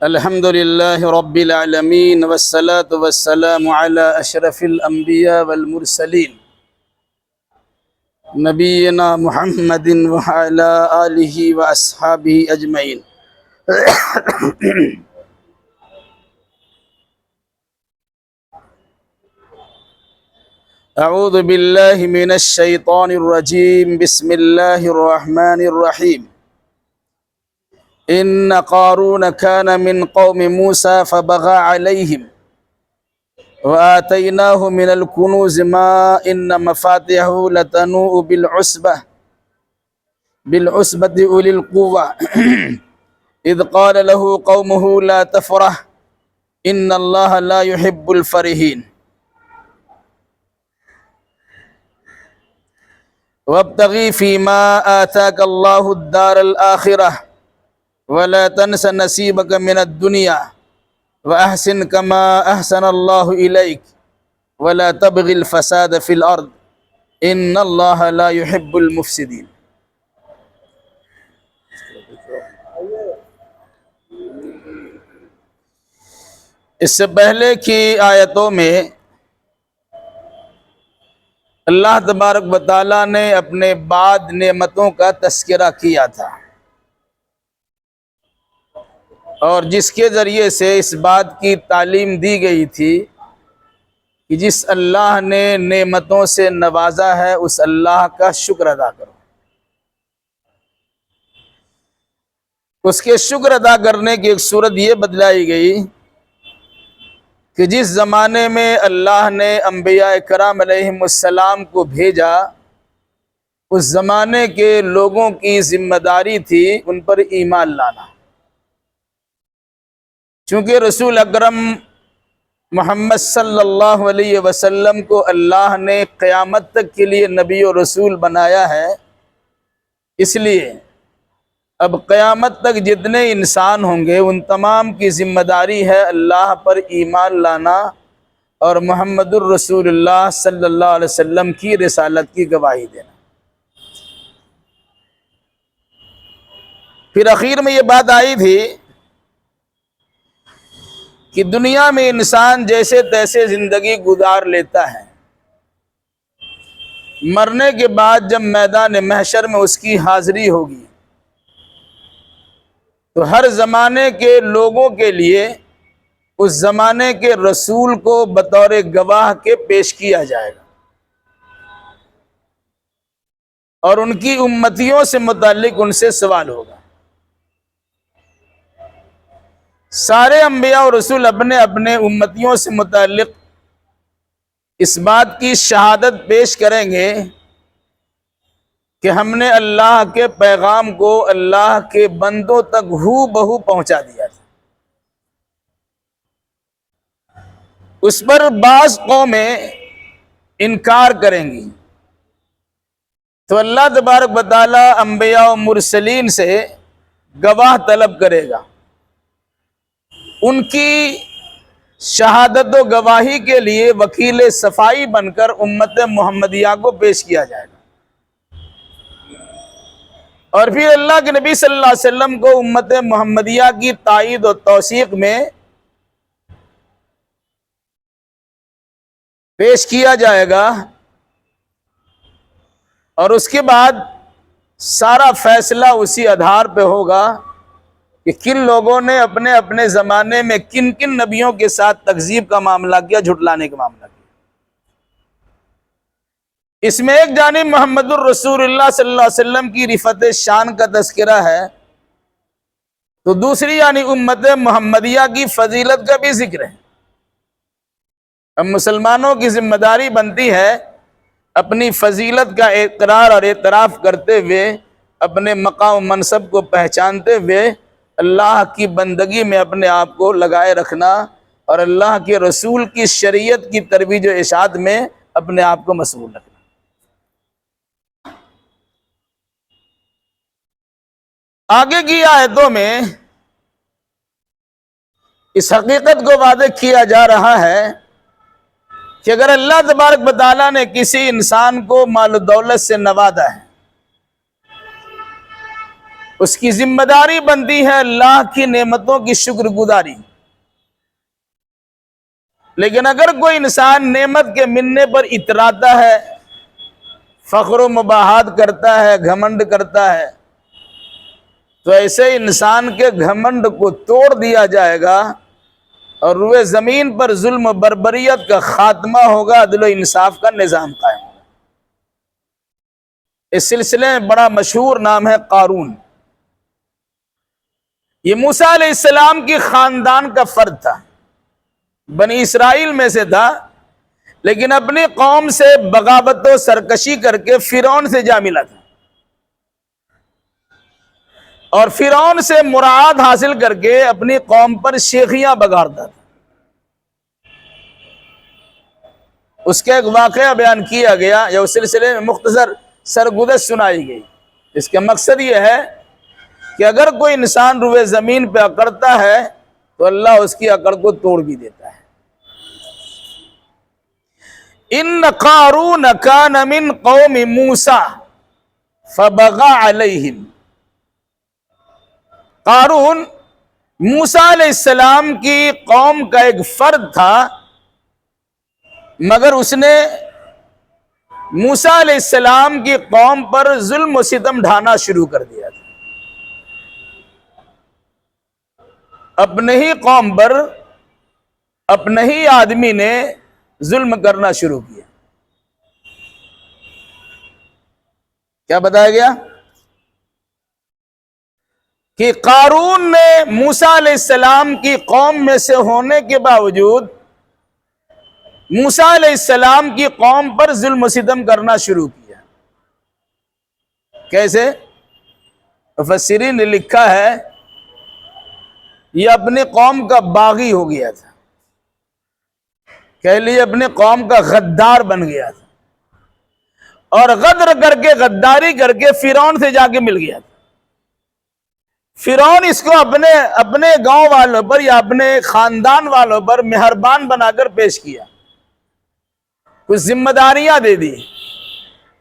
الحمد لله رب العالمين والصلاة والسلام على أشرف الأنبياء والمرسلين نبينا محمد وعلى آله وأصحابه أجمعين. أعوذ بالله من الشيطان الرجيم. بسم الله الرحمن الرحيم. إن قارون كان من قوم موسى فبغى عليهم وآتيناه من الكنوز ما إن مفاتحه لتنوء بالعصبة أولي القوة إذ قال له قومه لا تفرح إن الله لا يحب الفرحين. وابتغي فيما آتاك الله الدار الآخرة ولا تنس نصيبك من الدنيا وأحسن كما أحسن الله إليك ولا تبغي الفساد في الأرض إن الله لا يحب المفسدين. اس سے پہلے کی آیتوں میں اللہ تبارک و تعالیٰ نے اپنے بعد نعمتوں کا تذکرہ کیا تھا، اور جس کے ذریعے سے اس بات کی تعلیم دی گئی تھی کہ جس اللہ نے نعمتوں سے نوازا ہے اس اللہ کا شکر ادا کرو. اس کے شکر ادا کرنے کی ایک صورت یہ بتلائی گئی کہ جس زمانے میں اللہ نے انبیاء کرام علیہم السلام کو بھیجا، اس زمانے کے لوگوں کی ذمہ داری تھی ان پر ایمان لانا، چونکہ رسول اکرم محمد صلی اللہ علیہ وسلم کو اللہ نے قیامت تک کے لیے نبی و رسول بنایا ہے. اس لیے اب قیامت تک جتنے انسان ہوں گے ان تمام کی ذمہ داری ہے اللہ پر ایمان لانا اور محمد الرسول اللہ صلی اللہ علیہ وسلم کی رسالت کی گواہی دینا. پھر اخیر میں یہ بات آئی تھی کہ دنیا میں انسان جیسے تیسے زندگی گزار لیتا ہے، مرنے کے بعد جب میدان محشر میں اس کی حاضری ہوگی تو ہر زمانے کے لوگوں کے لیے اس زمانے کے رسول کو بطور گواہ کے پیش کیا جائے گا، اور ان کی امتیوں سے متعلق ان سے سوال ہوگا. سارے انبیاء اور رسول اپنے اپنے امتیوں سے متعلق اس بات کی شہادت پیش کریں گے کہ ہم نے اللہ کے پیغام کو اللہ کے بندوں تک ہو بہو پہنچا دیا تھا. اس پر بعض قومیں انکار کریں گی تو اللہ تبارک و تعالی انبیاء و مرسلین سے گواہ طلب کرے گا. ان کی شہادت و گواہی کے لیے وکیل صفائی بن کر امت محمدیہ کو پیش کیا جائے گا، اور پھر اللہ کے نبی صلی اللہ علیہ وسلم کو امت محمدیہ کی تائید و توثیق میں پیش کیا جائے گا، اور اس کے بعد سارا فیصلہ اسی آدھار پہ ہوگا کہ کن لوگوں نے اپنے اپنے زمانے میں کن کن نبیوں کے ساتھ تکذیب کا معاملہ کیا، جھٹلانے کا معاملہ کیا. اس میں ایک جانب محمد الرسول اللہ صلی اللہ علیہ وسلم کی رفعت شان کا تذکرہ ہے، تو دوسری یعنی امت محمدیہ کی فضیلت کا بھی ذکر ہے. اب مسلمانوں کی ذمہ داری بنتی ہے اپنی فضیلت کا اقرار اور اعتراف کرتے ہوئے، اپنے مقام و منصب کو پہچانتے ہوئے اللہ کی بندگی میں اپنے آپ کو لگائے رکھنا، اور اللہ کے رسول کی شریعت کی ترویج و اشاعت میں اپنے آپ کو مشغول رکھنا. آگے کی آیتوں میں اس حقیقت کو واضح کیا جا رہا ہے کہ اگر اللہ تبارک و تعالیٰ نے کسی انسان کو مال و دولت سے نوازا ہے اس کی ذمہ داری بنتی ہے اللہ کی نعمتوں کی شکر گزاری. لیکن اگر کوئی انسان نعمت کے ملنے پر اتراتا ہے، فخر و مباحات کرتا ہے، گھمنڈ کرتا ہے، تو ایسے انسان کے گھمنڈ کو توڑ دیا جائے گا اور روئے زمین پر ظلم و بربریت کا خاتمہ ہوگا، عدل و انصاف کا نظام قائم ہوگا. اس سلسلے میں بڑا مشہور نام ہے قارون. یہ موسیٰ علیہ السلام کی خاندان کا فرد تھا، بنی اسرائیل میں سے تھا، لیکن اپنی قوم سے بغاوت و سرکشی کر کے فرعون سے جا ملا تھا، اور فرعون سے مراعات حاصل کر کے اپنی قوم پر شیخیاں بگاڑتا تھا. اس کا ایک واقعہ بیان کیا گیا یا اس سلسلے میں مختصر سرگزشت سنائی گئی. اس کا مقصد یہ ہے کہ اگر کوئی انسان روئے زمین پہ اکڑتا ہے تو اللہ اس کی اکڑ کو توڑ بھی دیتا ہے. ان قارون کان من قوم موسیٰ فبغى علیہم. قارون موسیٰ علیہ السلام کی قوم کا ایک فرد تھا، مگر اس نے موسیٰ علیہ السلام کی قوم پر ظلم و ستم ڈھانا شروع کر دیا تھا. اپنے ہی قوم پر اپنے ہی آدمی نے ظلم کرنا شروع کیا. کیا بتایا گیا کہ قارون نے موسیٰ علیہ السلام کی قوم میں سے ہونے کے باوجود موسیٰ علیہ السلام کی قوم پر ظلم و ستم کرنا شروع کیا. کیسے؟ مفسرین نے لکھا ہے یہ اپنے قوم کا باغی ہو گیا تھا، کہہ لیے اپنے قوم کا غدار بن گیا تھا، اور غدر کر کے غداری کر کے فرعون سے جا کے مل گیا تھا. فرعون اس کو اپنے گاؤں والوں پر یا اپنے خاندان والوں پر مہربان بنا کر پیش کیا، کچھ ذمہ داریاں دے دی،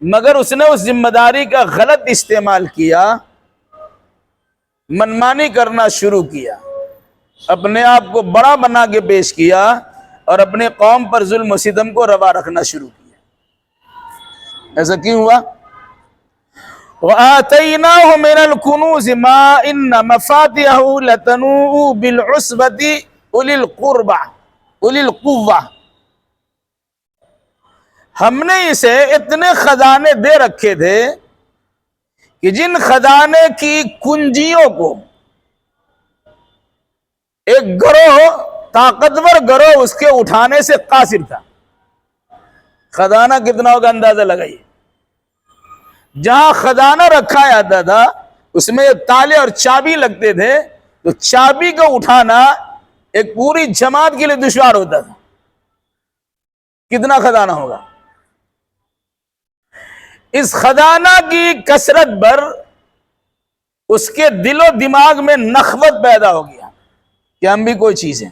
مگر اس نے اس ذمہ داری کا غلط استعمال کیا، منمانی کرنا شروع کیا، اپنے آپ کو بڑا بنا کے پیش کیا اور اپنے قوم پر ظلم و ستم کو روا رکھنا شروع کیا. ایسا کیوں ہوا؟ وَآتَيْنَاهُ مِنَ الْكُنُوزِ مَا إِنَّ مَفَاتِحَهُ لَتَنُوءُ بِالْعُصْبَةِ أُولِي الْقُوَّةِ. ہم نے اسے اتنے خزانے دے رکھے تھے کہ جن خزانے کی کنجیوں کو ایک گروہ، طاقتور گروہ اس کے اٹھانے سے قاصر تھا. خزانہ کتنا ہوگا اندازہ لگائیے. جہاں خزانہ رکھا جاتا تھا اس میں تالے اور چابی لگتے تھے، تو چابی کو اٹھانا ایک پوری جماعت کے لیے دشوار ہوتا تھا. کتنا خزانہ ہوگا؟ اس خزانہ کی کثرت پر اس کے دل و دماغ میں نخوت پیدا ہو گیا کہ ہم بھی کوئی چیز ہیں.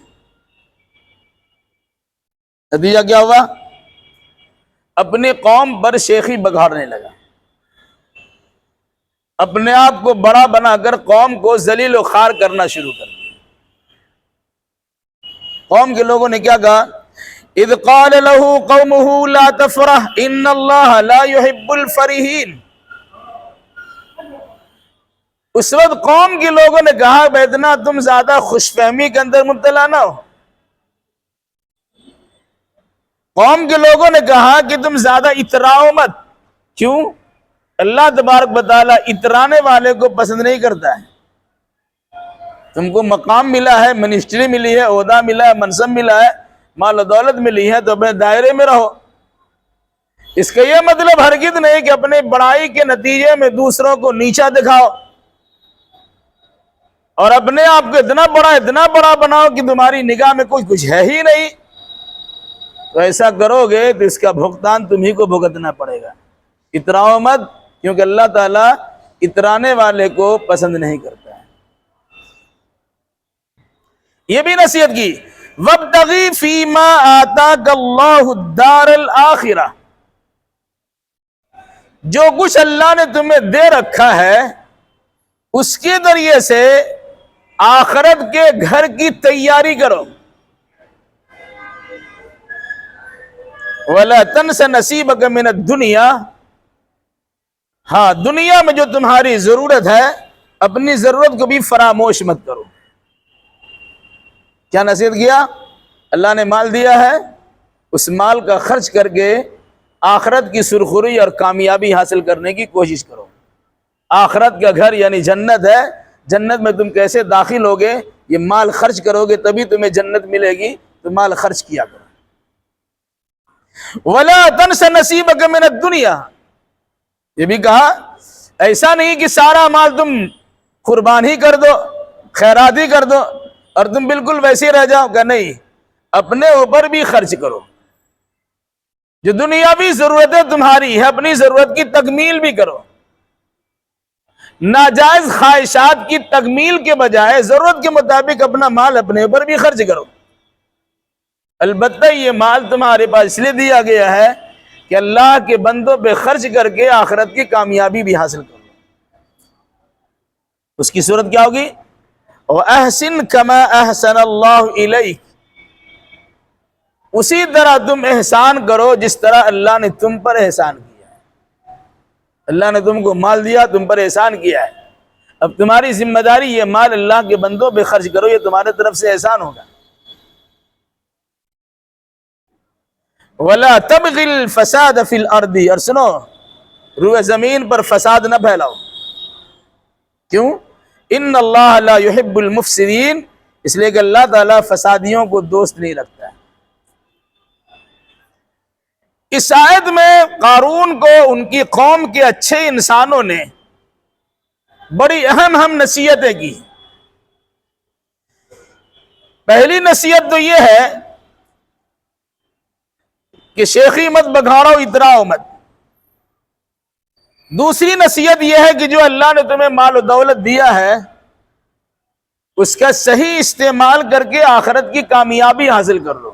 نتیجہ کیا ہوا؟ اپنی قوم پر شیخی بگاڑنے لگا، اپنے آپ کو بڑا بنا کر قوم کو ذلیل و خوار کرنا شروع کر دیا. قوم کے لوگوں نے کیا کہا؟ اذ قال له قومه لا تفرح ان اللہ لا يحب الفرحین. اس وقت قوم کے لوگوں نے کہا اتنا تم زیادہ خوش فہمی کے اندر مبتلا نہ ہو. قوم کے لوگوں نے کہا کہ تم زیادہ اتراؤ مت. کیوں؟ اللہ تبارک و تعالیٰ اترانے والے کو پسند نہیں کرتا ہے. تم کو مقام ملا ہے، منسٹری ملی ہے، عہدہ ملا ہے، منصب ملا ہے، مال و دولت ملی ہے، تو اپنے دائرے میں رہو. اس کا یہ مطلب ہرگز نہیں کہ اپنے بڑائی کے نتیجے میں دوسروں کو نیچا دکھاؤ اور اپنے آپ کو اتنا بڑا بناؤ کہ تمہاری نگاہ میں کچھ ہے ہی نہیں. تو ایسا کرو گے تو اس کا بھگتان تمہیں کو بھگتنا پڑے گا. اتراؤ مت، کیونکہ اللہ تعالیٰ اترانے والے کو پسند نہیں کرتا ہے. یہ بھی نصیحت کی وَابْتَغِ فِي مَا آتَاكَ اللَّهُ الدَّارَ الْآخِرَةَ. جو کچھ اللہ نے تمہیں دے رکھا ہے اس کے ذریعے سے آخرت کے گھر کی تیاری کرو. وَلَا تَنْسَ نَصِيبَكَ مِنَ الدُّنْيَا. ہاں، دنیا میں جو تمہاری ضرورت ہے اپنی ضرورت کو بھی فراموش مت کرو. کیا نصیحت کیا؟ اللہ نے مال دیا ہے، اس مال کا خرچ کر کے آخرت کی سرخری اور کامیابی حاصل کرنے کی کوشش کرو. آخرت کا گھر یعنی جنت ہے، جنت میں تم کیسے داخل ہوگے؟ یہ مال خرچ کرو گے تبھی تمہیں جنت ملے گی، تو مال خرچ کیا کرو. وَلَا تَنْسَ نَصِيبَكَ مِنَ الدُّنْيَا. یہ بھی کہا ایسا نہیں کہ سارا مال تم قربان ہی کر دو، خیرات ہی کر دو اور تم بالکل ویسے ہی رہ جاؤ. کہ نہیں، اپنے اوپر بھی خرچ کرو. جو دنیاوی ضرورتیں تمہاری ہے اپنی ضرورت کی تکمیل بھی کرو. ناجائز خواہشات کی تکمیل کے بجائے ضرورت کے مطابق اپنا مال اپنے اوپر بھی خرچ کرو. البتہ یہ مال تمہارے پاس اس لیے دیا گیا ہے کہ اللہ کے بندوں پہ خرچ کر کے آخرت کی کامیابی بھی حاصل کرو. اس کی صورت کیا ہوگی؟ وَأَحْسِن كَمَا أَحْسَنَ اللَّهُ إِلَيْكَ. اسی طرح تم احسان کرو جس طرح اللہ نے تم پر احسان کیا ہے. اللہ نے تم کو مال دیا، تم پر احسان کیا ہے. اب تمہاری ذمہ داری یہ مال اللہ کے بندوں پہ خرچ کرو، یہ تمہارے طرف سے احسان ہوگا. وَلَا تَبْغِ الْفَسَادَ فِي الْأَرْضِ. اور سنو، روئے زمین پر فساد نہ پھیلاؤ. کیوں؟ ان اللہ لا يحب المفسدین. اس لیے کہ اللہ تعالیٰ فسادیوں کو دوست نہیں رکھتا ہے. اس آیت میں قارون کو ان کی قوم کے اچھے انسانوں نے بڑی اہم نصیحتیں کی. پہلی نصیحت تو یہ ہے کہ شیخی مت بگاڑو، اتراؤ مت. دوسری نصیحت یہ ہے کہ جو اللہ نے تمہیں مال و دولت دیا ہے اس کا صحیح استعمال کر کے آخرت کی کامیابی حاصل کر لو.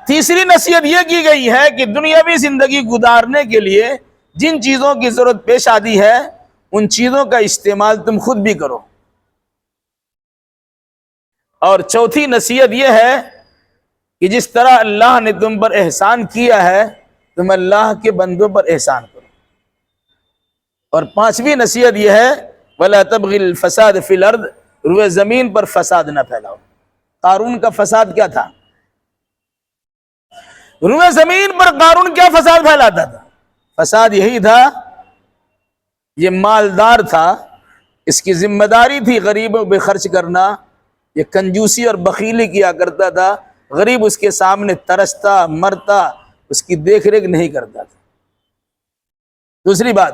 تیسری نصیحت یہ کی گئی ہے کہ دنیاوی زندگی گزارنے کے لیے جن چیزوں کی ضرورت پیش آتی ہے ان چیزوں کا استعمال تم خود بھی کرو. اور چوتھی نصیحت یہ ہے کہ جس طرح اللہ نے تم پر احسان کیا ہے تم اللہ کے بندوں پر احسان کرو. اور پانچویں نصیحت یہ ہے وَلَا تَبْغِ الْفَسَادَ فِي الْأَرْضِ. روئے زمین پر فساد نہ پھیلاؤ. قارون کا فساد کیا تھا؟ روئے زمین پر قارون کیا فساد پھیلاتا تھا؟ فساد یہی تھا، یہ مالدار تھا، اس کی ذمہ داری تھی غریبوں پہ خرچ کرنا. یہ کنجوسی اور بخیلی کیا کرتا تھا، غریب اس کے سامنے ترستا مرتا، اس کی دیکھ ریکھ نہیں کرتا تھا. دوسری بات،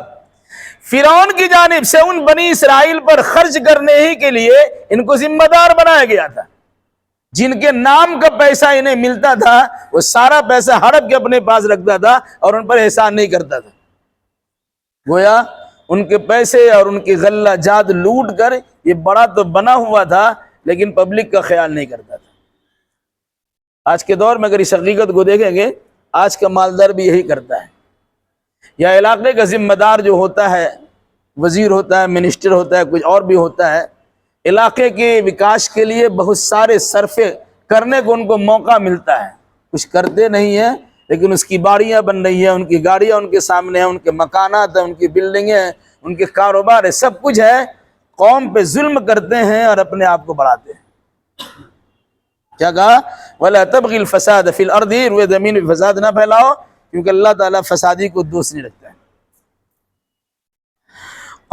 فرعون کی جانب سے ان بنی اسرائیل پر خرچ کرنے ہی کے لیے ان کو ذمہ دار بنایا گیا تھا. جن کے نام کا پیسہ انہیں ملتا تھا وہ سارا پیسہ ہڑپ کے اپنے پاس رکھتا تھا اور ان پر احسان نہیں کرتا تھا. گویا ان کے پیسے اور ان کی غلہ جات لوٹ کر یہ بڑا تو بنا ہوا تھا لیکن پبلک کا خیال نہیں کرتا تھا. آج کے دور میں اگر اس حقیقت کو دیکھیں گے آج کا مالدار بھی یہی کرتا ہے. یا علاقے کا ذمہ دار جو ہوتا ہے، وزیر ہوتا ہے، منسٹر ہوتا ہے، کچھ اور بھی ہوتا ہے، علاقے کے وکاس کے لیے بہت سارے صرفے کرنے کو ان کو موقع ملتا ہے. کچھ کرتے نہیں ہیں لیکن اس کی باڑیاں بن رہی ہیں، ان کی گاڑیاں ان کے سامنے ہیں، ان کے مکانات ہیں، ان کی بلڈنگیں ہیں، ان کے کاروبار ہے، سب کچھ ہے. قوم پہ ظلم کرتے ہیں اور اپنے آپ کو بڑھاتے ہیں. کیا کہا؟ وَلَا تَبْغِ الْفَسَادَ فِي الْأَرْضِ. روئے زمین میں فساد نہ پھیلاؤ کیونکہ اللہ تعالیٰ فسادی کو دوست نہیں رکھتا ہے.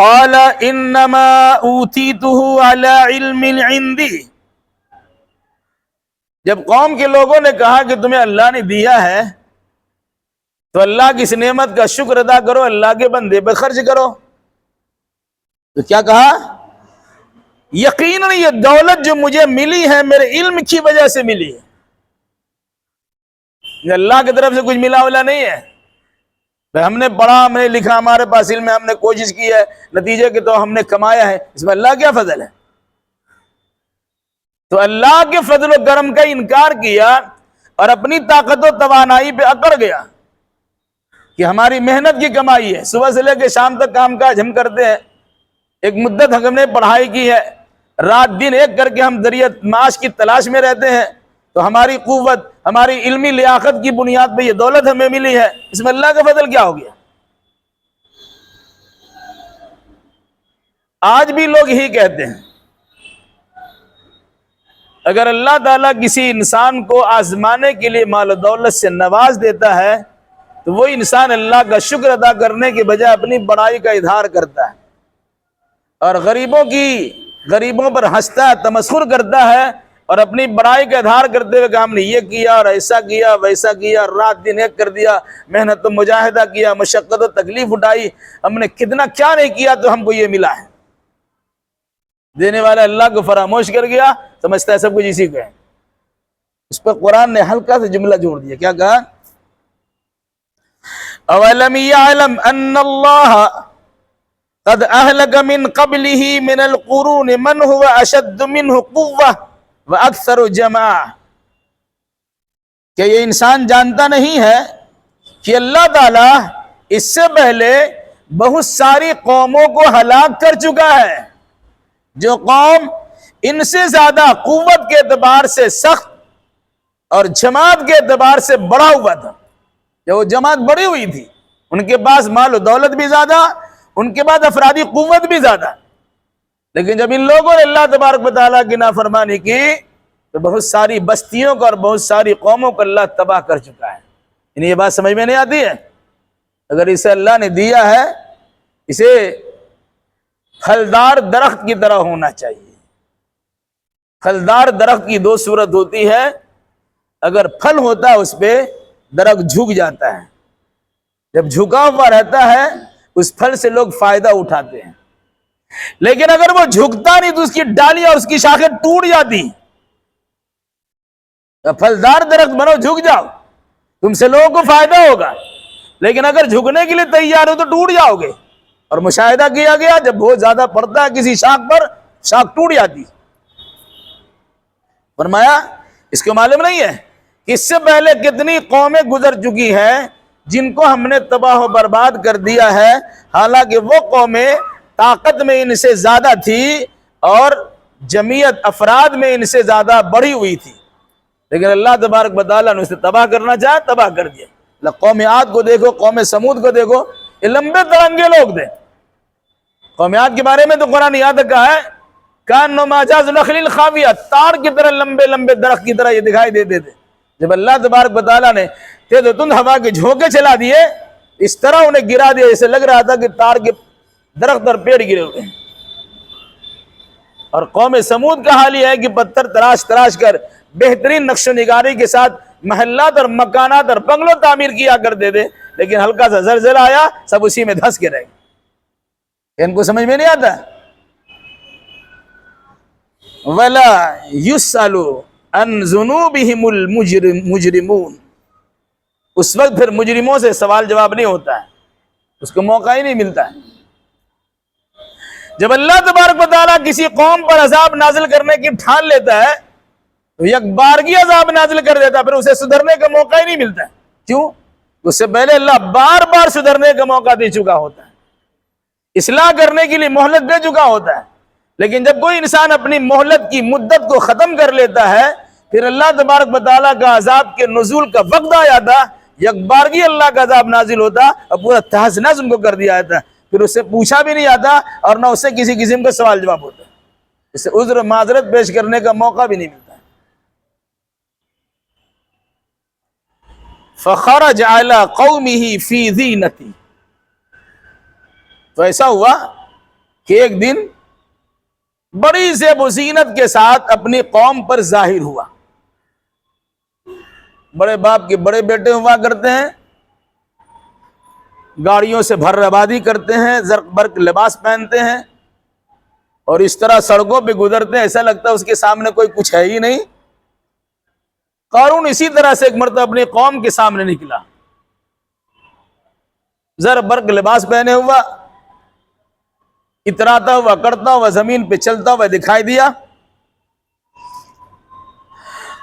قَالَ إِنَّمَا أُوتِيتُهُ عَلَىٰ عِلْمٍ عِنْدِي. جب قوم کے لوگوں نے کہا کہ تمہیں اللہ نے دیا ہے تو اللہ کی اس نعمت کا شکر ادا کرو، اللہ کے بندے پہ خرچ کرو. تو کیا کہا؟ یقیناً یہ دولت جو مجھے ملی ہے میرے علم کی وجہ سے ملی ہے. یہ اللہ کی طرف سے کچھ ملا ولا نہیں ہے. ہم نے پڑھا، ہم نے لکھا، ہمارے پاس علم ہے، ہم نے کوشش کی ہے، نتیجے کے تو ہم نے کمایا ہے. اس میں اللہ کیا فضل ہے؟ تو اللہ کے فضل و کرم کا انکار کیا اور اپنی طاقت و توانائی پہ اکڑ گیا کہ ہماری محنت کی کمائی ہے، صبح سے لے کے شام تک کام کاج ہم کرتے ہیں، ایک مدت ہم نے پڑھائی کی ہے، رات دن ایک کر کے ہم ذریعہ معاش کی تلاش میں رہتے ہیں، تو ہماری قوت، ہماری علمی لیاقت کی بنیاد پہ یہ دولت ہمیں ملی ہے، اس میں اللہ کا فضل کیا ہو گیا؟ آج بھی لوگ یہی کہتے ہیں، اگر اللہ تعالیٰ کسی انسان کو آزمانے کے لیے مال و دولت سے نواز دیتا ہے تو وہ انسان اللہ کا شکر ادا کرنے کے بجائے اپنی بڑائی کا اظہار کرتا ہے اور غریبوں پر ہنستا ہے، تمسخر کرتا ہے اور اپنی بڑائی کا اظہار کرتے ہوئے کہ ہم نے یہ کیا اور ایسا کیا ویسا کیا، رات دن ایک کر دیا، محنت و مجاہدہ کیا، مشقت و تکلیف اٹھائی، ہم نے کتنا کیا نہیں کیا تو ہم کو یہ ملا ہے۔ دینے والا اللہ کو فراموش کر گیا، سمجھتا ہے سب کچھ اسی کو ہے۔ اس پر قرآن نے ہلکا سے جملہ جوڑ دیا، کیا کہا؟ اولم یعلم ان اللہ قد اہلک من قبلہ من القرون من هو اشد منہ قوہ واکثر جماعہ، کہ یہ انسان جانتا نہیں ہے کہ اللہ تعالیٰ اس سے پہلے بہت ساری قوموں کو ہلاک کر چکا ہے، جو قوم ان سے زیادہ قوت کے اعتبار سے سخت اور جماعت کے اعتبار سے بڑا ہوا تھا، کہ وہ جماعت بڑی ہوئی تھی، ان کے پاس مال و دولت بھی زیادہ، ان کے پاس افرادی قوت بھی زیادہ، لیکن جب ان لوگوں نے اللہ تبارک و تعالیٰ کی نافرمانی کی تو بہت ساری بستیوں کو اور بہت ساری قوموں کو اللہ تباہ کر چکا ہے۔ یعنی یہ بات سمجھ میں نہیں آتی ہے؟ اگر اسے اللہ نے دیا ہے، اسے پھلدار درخت کی طرح ہونا چاہیے۔ پھلدار درخت کی دو صورت ہوتی ہے، اگر پھل ہوتا ہے اس پہ درخت جھک جاتا ہے، جب جھکا ہوا رہتا ہے اس پھل سے لوگ فائدہ اٹھاتے ہیں، لیکن اگر وہ جھکتا نہیں تو اس کی ڈالی اور اس کی شاخیں ٹوٹ جاتی۔ پھلدار درخت بنو، جھک جاؤ، تم سے لوگوں کو فائدہ ہوگا، لیکن اگر جھکنے کے لیے تیار ہو تو ٹوٹ جاؤ گے۔ اور مشاہدہ کیا گیا جب بہت زیادہ پڑتا ہے کسی شاخ پر، شاخ ٹوٹ جاتی۔ فرمایا اس کو معلوم نہیں ہے کہ اس سے پہلے کتنی قومیں گزر چکی ہیں جن کو ہم نے تباہ و برباد کر دیا ہے، حالانکہ وہ قومیں طاقت میں ان سے زیادہ تھی اور جمعیت افراد میں ان سے زیادہ بڑھی ہوئی تھی، لیکن اللہ تبارک و تعالیٰ نے اسے تباہ کرنا چاہا، تباہ کر دیا۔ قوم عاد کو دیکھو، قوم سمود کو دیکھو، یہ لمبے ترنگے لوگ تھے۔ قوم عاد کے بارے میں تو قرآن یہاں تک کہا ہے کانوا اعجاز نخل خاویہ، تار کی طرح لمبے لمبے درخت کی طرح یہ دکھائی دیتے تھے۔ جب اللہ تبارک و تعالیٰ نے تیز و تند ہوا کے جھونکے چلا دیے، اس طرح انہیں گرا دیا جیسے لگ رہا تھا کہ تار کے درخت اور پیڑ گرے ہوئے ہیں۔ اور قوم سمود کا حال یہ ہے کہ پتھر تراش تراش کر بہترین نقش و نگاری کے ساتھ محلات اور مکانات اور بنگلوں تعمیر کیا کرتے تھے، لیکن ہلکا سا زلزلہ آیا سب اسی میں دھس کے رہ گئے۔ ان کو سمجھ میں نہیں آتا۔ وَلَا يُسْأَلُ عَنْ ذُنُوبِهِمُ الْمُجْرِمُونَ، اس وقت پھر مجرموں سے سوال جواب نہیں ہوتا ہے، اس کو موقع ہی نہیں ملتا ہے۔ جب اللہ تبارک و تعالیٰ کسی قوم پر عذاب نازل کرنے کی ٹھان لیتا ہے تو یک بارگی عذاب نازل کر دیتا ہے، پھر اسے سدھرنے کا موقع ہی نہیں ملتا ہے۔ کیوں؟ اس سے پہلے اللہ بار بار سدھرنے کا موقع دے چکا ہوتا ہے، اصلاح کرنے کے لیے مہلت دے چکا ہوتا ہے، لیکن جب کوئی انسان اپنی مہلت کی مدت کو ختم کر لیتا ہے پھر اللہ تبارک و تعالیٰ کا عذاب کے نزول کا وقت آ جاتا، یک بارگی اللہ کا عذاب نازل ہوتا اور پورا تہس نہس ان کو کر دیا جاتا، پھر اس سے پوچھا بھی نہیں جاتا اور نہ اس سے کسی قسم کا سوال جواب ہوتا، اس سے عذر معذرت پیش کرنے کا موقع بھی نہیں ملتا۔ فخرج علی قومہ فی زینتی، تو ایسا ہوا کہ ایک دن بڑی زیب و زینت کے ساتھ اپنی قوم پر ظاہر ہوا۔ بڑے باپ کے بڑے بیٹے ہوا کرتے ہیں، گاڑیوں سے بھر آبادی کرتے ہیں، زرق برق لباس پہنتے ہیں اور اس طرح سڑکوں پہ گزرتے ہیں، ایسا لگتا ہے اس کے سامنے کوئی کچھ ہے ہی نہیں۔ قارون اسی طرح سے ایک مرتبہ اپنی قوم کے سامنے نکلا، زر برق لباس پہنے ہوا، اتراتا ہوا کرتا ہوا زمین پہ چلتا ہوا دکھائی دیا۔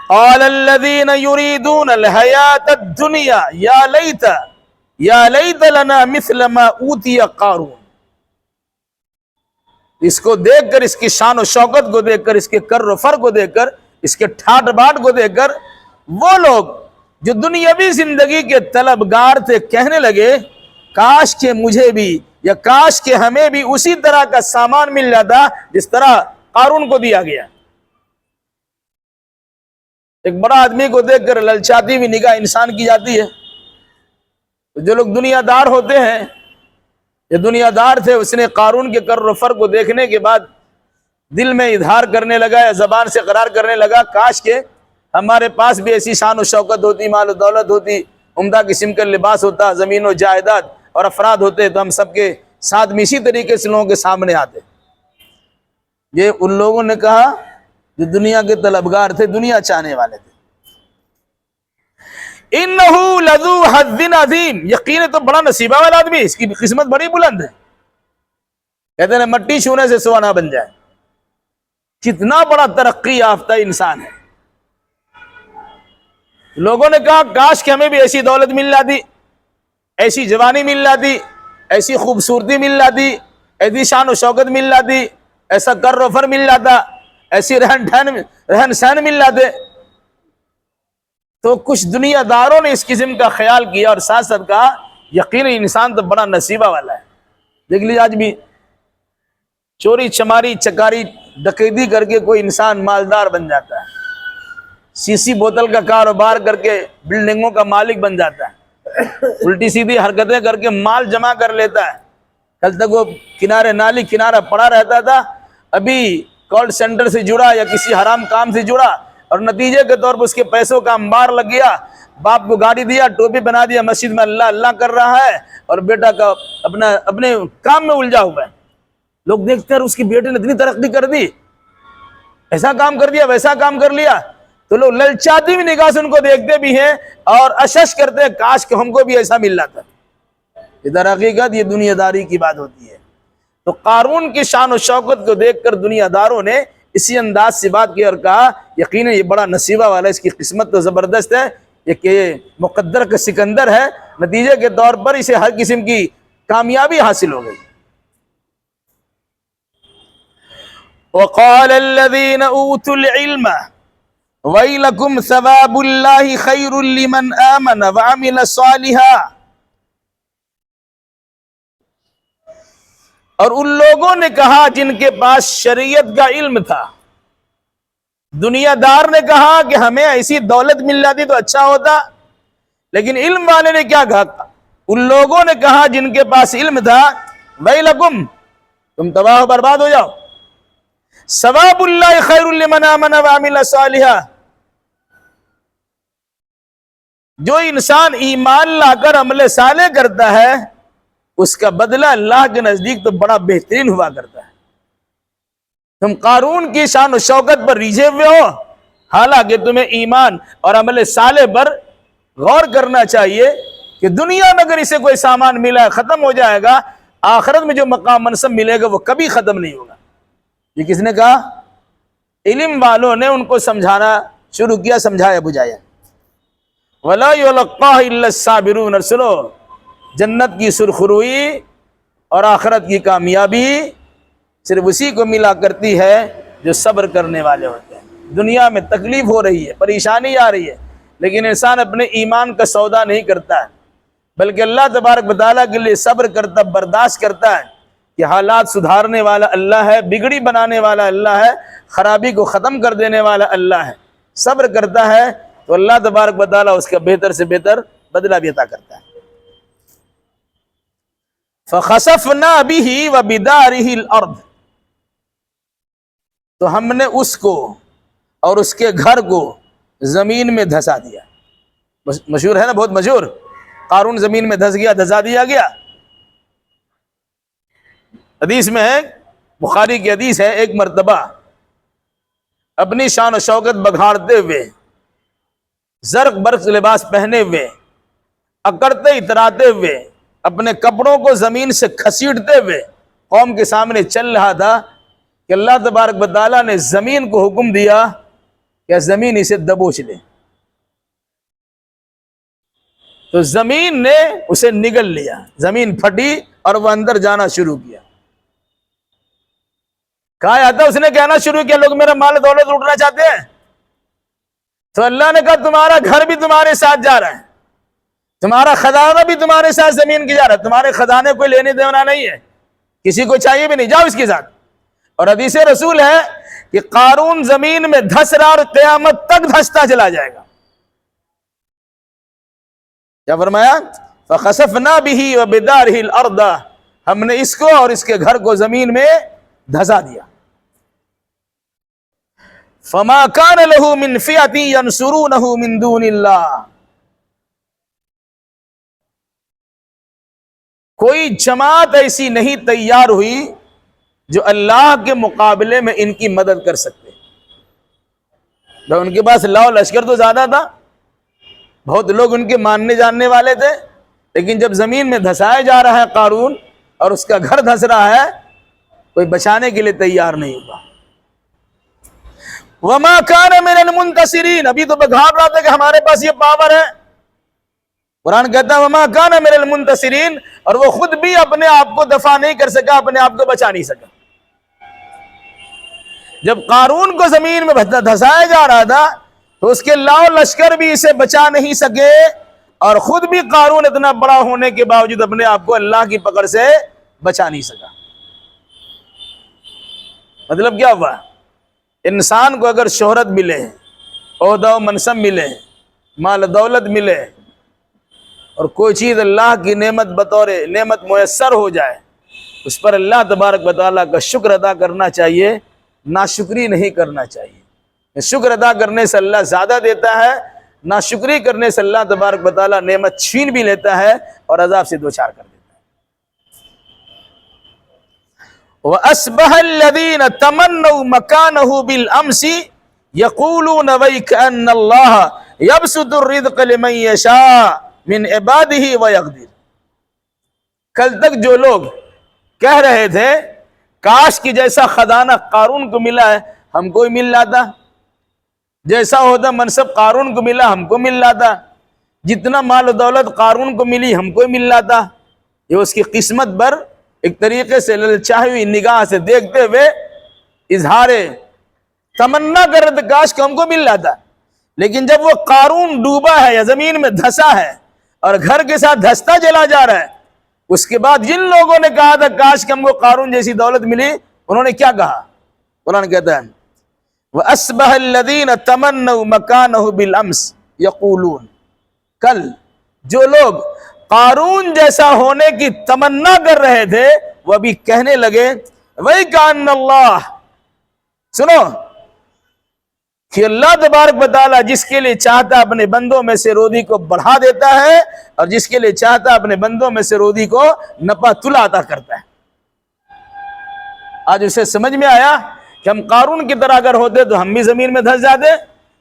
قال الذين يريدون الحياة الدنيا يا ليت لنا مثل ما اوتي قارون، اس کو دیکھ کر، اس کی شان و شوکت کو دیکھ کر، اس کے کر و فر کو دیکھ کر، اس کے ٹھاٹ باٹ کو دیکھ کر، وہ لوگ جو دنیاوی زندگی کے طلبگار تھے کہنے لگے کاش کہ مجھے بھی یا کاش کہ ہمیں بھی اسی طرح کا سامان مل جاتا جس طرح قارون کو دیا گیا۔ ایک بڑا آدمی کو دیکھ کر للچاتی ہوئی نگاہ انسان کی جاتی ہے۔ جو لوگ دنیا دار ہوتے ہیں، یہ دنیا دار تھے، اس نے قارون کے کر و فر کو دیکھنے کے بعد دل میں اظہار کرنے لگا یا زبان سے قرار کرنے لگا کاش کہ ہمارے پاس بھی ایسی شان و شوکت ہوتی، مال و دولت ہوتی، عمدہ قسم کا لباس ہوتا، زمین و جائیداد اور افراد ہوتے، تو ہم سب کے ساتھ میں اسی طریقے سے لوگوں کے سامنے آتے۔ یہ ان لوگوں نے کہا جو دنیا کے طلبگار تھے، دنیا چاہنے والے تھے۔ انہو لذو حظ عظیم، یقین تو بڑا نصیبہ والا آدمی، اس کی قسمت بڑی بلند ہے۔ کہتے ہیں مٹی چھونے سے سونا بن جائے، کتنا بڑا ترقی یافتہ انسان ہے۔ لوگوں نے کہا کاش کہ ہمیں بھی ایسی دولت مل جاتی، ایسی جوانی مل جاتی، ایسی خوبصورتی مل جاتی، ایسی شان و شوکت مل جاتی، ایسا کر و فر مل جاتا، ایسی رہن سہن مل جاتے۔ تو کچھ دنیا داروں نے اس قسم کا خیال کیا اور ساتھ ساتھ کہا یقیناً انسان تو بڑا نصیبہ والا ہے۔ دیکھ لیجیے آج بھی چوری چماری چکاری ڈکیتی کر کے کوئی انسان مالدار بن جاتا ہے، سیسی بوتل کا کاروبار کر کے بلڈنگوں کا مالک بن جاتا ہے، الٹی سیدھی حرکتیں کر کے مال جمع کر لیتا ہے۔ کل تک وہ کنارے نالی کنارہ پڑا رہتا تھا، ابھی کال سینٹر سے جڑا یا کسی حرام کام سے جڑا اور نتیجے کے طور پر اس کے پیسوں کا انبار لگ گیا، باپ کو گاڑی دیا، ٹوپی بنا دیا، مسجد میں اللہ اللہ کر رہا ہے اور بیٹا کا اپنے کام میں الجھا ہوا ہے۔ لوگ دیکھتے ہیں اس کی بیٹے نے اتنی ترقی کر دی، ایسا کام کر دیا، ویسا کام کر لیا، تو لوگ للچاتی ہوئی نگاہ سے ان کو دیکھتے بھی ہیں اور اشش کرتے ہیں کاش کہ ہم کو بھی ایسا مل جاتا۔ ادھر حقیقت یہ دنیا داری کی بات ہوتی ہے۔ تو قارون کی شان و شوکت کو دیکھ کر دنیا داروں نے اسی انداز سے بات کی اور کہا یقیناً یہ بڑا نصیبہ والا ہے، اس کی قسمت تو زبردست ہے، یہ مقدر کا سکندر ہے، نتیجے کے طور پر اسے ہر قسم کی کامیابی حاصل ہو گئی۔ وقال الذين اوتوا العلم ويلكم ثواب الله خير لمن آمن وعمل صالحا، اور ان لوگوں نے کہا جن کے پاس شریعت کا علم تھا، دنیا دار نے کہا کہ ہمیں ایسی دولت مل جاتی تو اچھا ہوتا، لیکن علم والے نے کیا کہا؟ ان لوگوں نے کہا جن کے پاس علم تھا ویلکم، تم تباہ و برباد ہو جاؤ، ثواب اللہ خیر لمن آمن وعمل صالحا، جو انسان ایمان لا کر عمل صالح کرتا ہے اس کا بدلہ اللہ کے نزدیک تو بڑا بہترین ہوا کرتا ہے۔ تم قارون کی شان و شوکت پر ریجھے ہوئے ہو، حالانکہ تمہیں ایمان اور عمل صالح پر غور کرنا چاہیے کہ دنیا میں اگر اسے کوئی سامان ملا ہے ختم ہو جائے گا، آخرت میں جو مقام منصب ملے گا وہ کبھی ختم نہیں ہوگا۔ یہ کس نے کہا؟ علم والوں نے ان کو سمجھانا شروع کیا، سمجھایا بجھایا۔ وَلَا يُلَقَّاهُ إِلَّا الصَّابِرُونَ، اور سنو، جنت کی سرخروئی اور آخرت کی کامیابی صرف اسی کو ملا کرتی ہے جو صبر کرنے والے ہوتے ہیں۔ دنیا میں تکلیف ہو رہی ہے، پریشانی آ رہی ہے، لیکن انسان اپنے ایمان کا سودا نہیں کرتا ہے، بلکہ اللہ تبارک و تعالیٰ کے لیے صبر کرتا، برداشت کرتا ہے کہ حالات سدھارنے والا اللہ ہے، بگڑی بنانے والا اللہ ہے، خرابی کو ختم کر دینے والا اللہ ہے۔ صبر کرتا ہے تو اللہ تبارک و تعالیٰ اس کا بہتر سے بہتر بدلہ بھی عطا کرتا ہے۔ فَخَسَفْنَا بِهِ وَبِدَارِهِ الْأَرْضِ، تو ہم نے اس کو اور اس کے گھر کو زمین میں دھسا دیا۔ مشہور ہے نا، بہت مشہور، قارون زمین میں دھس گیا، دھسا دیا گیا۔ حدیث میں ہے، بخاری کی حدیث ہے، ایک مرتبہ اپنی شان و شوکت بگھاڑتے ہوئے، زرق برق لباس پہنے ہوئے، اکڑتے اتراتے ہوئے، اپنے کپڑوں کو زمین سے کھسیٹتے ہوئے قوم کے سامنے چل رہا تھا کہ اللہ تبارک و تعالیٰ نے زمین کو حکم دیا کہ زمین اسے دبوچ لے، تو زمین نے اسے نگل لیا، زمین پھٹی اور وہ اندر جانا شروع کیا۔ کہا جاتا ہے اس نے کہنا شروع کیا لوگ میرا مال دولت لوٹنا چاہتے ہیں، تو اللہ نے کہا تمہارا گھر بھی تمہارے ساتھ جا رہا ہے، تمہارا خزانہ بھی تمہارے ساتھ زمین کی جا رہا ہے، تمہارے خزانے کوئی لینے دینا نہیں ہے، کسی کو چاہیے بھی نہیں، جاؤ اس کے ساتھ۔ اور حدیث رسول ہے کہ قارون زمین میں دھس رہا اور قیامت تک دھستا چلا جائے گا۔ کیا فرمایا؟ فَخَسَفْنَا بِهِ وَبِدَارِهِ الْأَرْضَ، ہم نے اس کو اور اس کے گھر کو زمین میں دھسا دیا۔ فَمَا كَانَ لَهُ مِنْ فِئَةٍ يَنْصُرُونَهُ مِنْ دُونِ اللَّهِ، کوئی جماعت ایسی نہیں تیار ہوئی جو اللہ کے مقابلے میں ان کی مدد کر سکتے۔ ان کے پاس لاؤ لشکر تو زیادہ تھا، بہت لوگ ان کے ماننے جاننے والے تھے، لیکن جب زمین میں دھسایا جا رہا ہے قارون اور اس کا گھر دھس رہا ہے، کوئی بچانے کے لیے تیار نہیں ہوا۔ وَمَا كَانَ مِنَ الْمُنْتَصِرِينَ، ابھی تو بگھاڑ رہا تھا کہ ہمارے پاس یہ پاور ہے۔ قرآن کہتا ہے وَمَا كَانَ مِنَ الْمُنْتَصِرِينَ، اور وہ خود بھی اپنے آپ کو دفاع نہیں کر سکا، اپنے آپ کو بچا نہیں سکا۔ جب قارون کو زمین میں دھسایا جا رہا تھا تو اس کے لاؤ لشکر بھی اسے بچا نہیں سکے، اور خود بھی قارون اتنا بڑا ہونے کے باوجود اپنے آپ کو اللہ کی پکڑ سے بچا نہیں سکا۔ مطلب کیا ہوا؟ انسان کو اگر شہرت ملے، عہدہ و منصب ملے، مال دولت ملے، اور کوئی چیز اللہ کی نعمت بطور نعمت میسر ہو جائے، اس پر اللہ تبارک و تعالیٰ کا شکر ادا کرنا چاہیے، ناشکری نہیں کرنا چاہیے۔ شکر ادا کرنے سے اللہ زیادہ دیتا ہے، ناشکری کرنے سے اللہ تبارک و تعالیٰ نعمت چھین بھی لیتا ہے اور عذاب سے دوچار کر دیتا ہے۔ وَأَصْبَحَ الَّذِينَ تَمَنَّوْا مَكَانَهُ بِالْأَمْسِ يَقُولُونَ وَيْكَأَنَّ اللَّهَ يَبْسُطُ الرِّزْقَ لِمَن يَشَاءُ مِنْ عِبَادِهِ وَيَقْدِرُ، کل تک جو لوگ کہہ رہے تھے کاش کہ جیسا خزانہ قارون کو ملا ہے ہم کو ہی مل جاتا، جیسا عہدہ منصب قارون کو ملا ہم کو مل جاتا، جتنا مال و دولت قارون کو ملی ہم کو ہی مل جاتا، یہ اس کی قسمت پر ایک طریقے سے للچائی ہوئی نگاہ سے دیکھتے ہوئے اظہار تمنا کر رہے تھے کاش کہ ہم کو مل جاتا۔ لیکن جب وہ قارون ڈوبا ہے یا زمین میں دھسا ہے اور گھر کے ساتھ دھستا چلا جا رہا ہے، اس کے بعد جن لوگوں نے کہا تھا کاش کہ ہم کو قارون جیسی دولت ملی، انہوں نے کیا کہا؟ قرآن کہتا ہے وَأَصْبَحَ الَّذِينَ تَمَنَّوْا مَكَانَهُ بِالْأَمْسِ يَقُولُونَ، کل جو لوگ قارون جیسا ہونے کی تمنا کر رہے تھے وہ ابھی کہنے لگے وَيْكَأَنَّ اللَّهَ، سنو کہ اللہ تبارک و تعالیٰ جس کے لیے چاہتا اپنے بندوں میں سے روزی کو بڑھا دیتا ہے، اور جس کے لیے چاہتا اپنے بندوں میں سے روزی کو نپا تلا عطا کرتا ہے۔ آج اسے سمجھ میں آیا کہ ہم قارون کی طرح اگر ہوتے تو ہم بھی زمین میں دھس جاتے،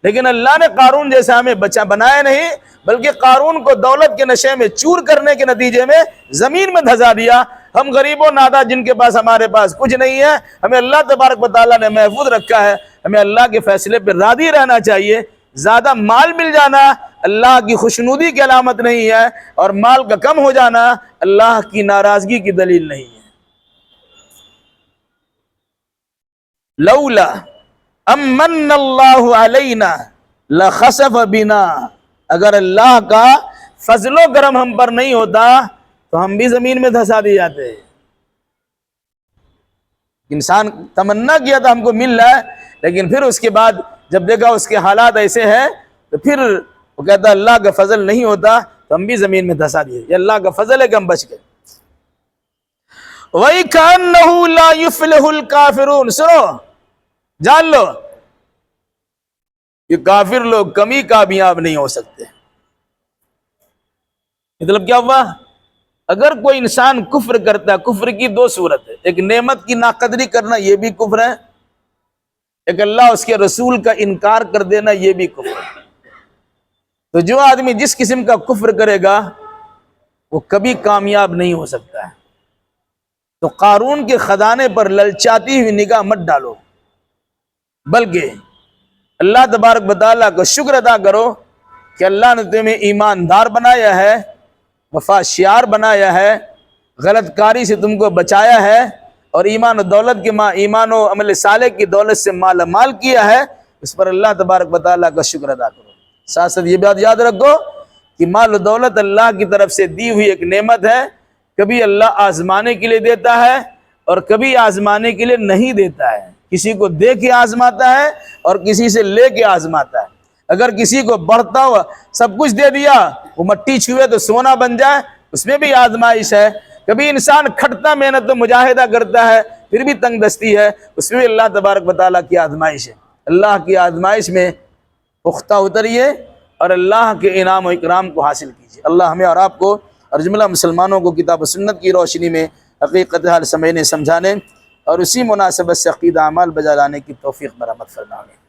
لیکن اللہ نے قارون جیسا ہمیں بنایا نہیں، بلکہ قارون کو دولت کے نشے میں چور کرنے کے نتیجے میں زمین میں دھسا دیا۔ ہم غریب و نادار جن کے پاس ہمارے پاس کچھ نہیں ہے، ہمیں اللہ تبارک و تعالیٰ نے محفوظ رکھا ہے، ہمیں اللہ کے فیصلے پہ راضی رہنا چاہیے۔ زیادہ مال مل جانا اللہ کی خوشنودی کی علامت نہیں ہے، اور مال کا کم ہو جانا اللہ کی ناراضگی کی دلیل نہیں ہے۔ لولا امن اللہ علینا لخسف بنا، اگر اللہ کا فضل و کرم ہم پر نہیں ہوتا تو ہم بھی زمین میں دھسا دیے جاتے۔ انسان تمنا کیا تھا ہم کو مل رہا ہے، لیکن پھر اس کے بعد جب دیکھا اس کے حالات ایسے ہیں تو پھر وہ کہتا اللہ کا فضل نہیں ہوتا تو ہم بھی زمین میں دھسا دیے، یہ اللہ کا فضل ہے کہ ہم بچ گئے۔ وَإِكَأَنَّهُ لَا يُفْلِحُ الْكَافِرُونَ، سنو جان لو یہ کافر لوگ کمی کامیاب نہیں ہو سکتے۔ مطلب کیا ہوا؟ اگر کوئی انسان کفر کرتا ہے، کفر کی دو صورت ہے، ایک نعمت کی ناقدری کرنا یہ بھی کفر ہے، ایک اللہ اس کے رسول کا انکار کر دینا یہ بھی کفر ہے۔ تو جو آدمی جس قسم کا کفر کرے گا وہ کبھی کامیاب نہیں ہو سکتا ہے۔ تو قارون کے خزانے پر للچاتی ہوئی نگاہ مت ڈالو، بلکہ اللہ تبارک و تعالیٰ کو شکر ادا کرو کہ اللہ نے تمہیں ایماندار بنایا ہے، وفاشیار بنایا ہے، غلط کاری سے تم کو بچایا ہے، اور ایمان و دولت کے ایمان و عمل صالح کی دولت سے مالا مال کیا ہے، اس پر اللہ تبارک و تعالیٰ کا شکر ادا کرو۔ ساتھ ساتھ یہ بات یاد رکھو کہ مال و دولت اللہ کی طرف سے دی ہوئی ایک نعمت ہے، کبھی اللہ آزمانے کے لیے دیتا ہے اور کبھی آزمانے کے لیے نہیں دیتا ہے۔ کسی کو دے کے آزماتا ہے اور کسی سے لے کے آزماتا ہے۔ اگر کسی کو بڑھتا ہوا سب کچھ دے دیا، وہ مٹی چھوئے تو سونا بن جائے، اس میں بھی آزمائش ہے۔ کبھی انسان کھٹتا محنت و مجاہدہ کرتا ہے پھر بھی تنگ دستی ہے، اس میں بھی اللہ تبارک و تعالیٰ کی آزمائش ہے۔ اللہ کی آزمائش میں پختہ اتریے اور اللہ کے انعام و اکرام کو حاصل کیجیے۔ اللہ ہمیں اور آپ کو اور جملہ مسلمانوں کو کتاب و سنت کی روشنی میں حقیقت حال سمجھنے سمجھانے اور اسی مناسبت سے عقیدہ اعمال بجا لانے کی توفیق مرحمت فرمائے۔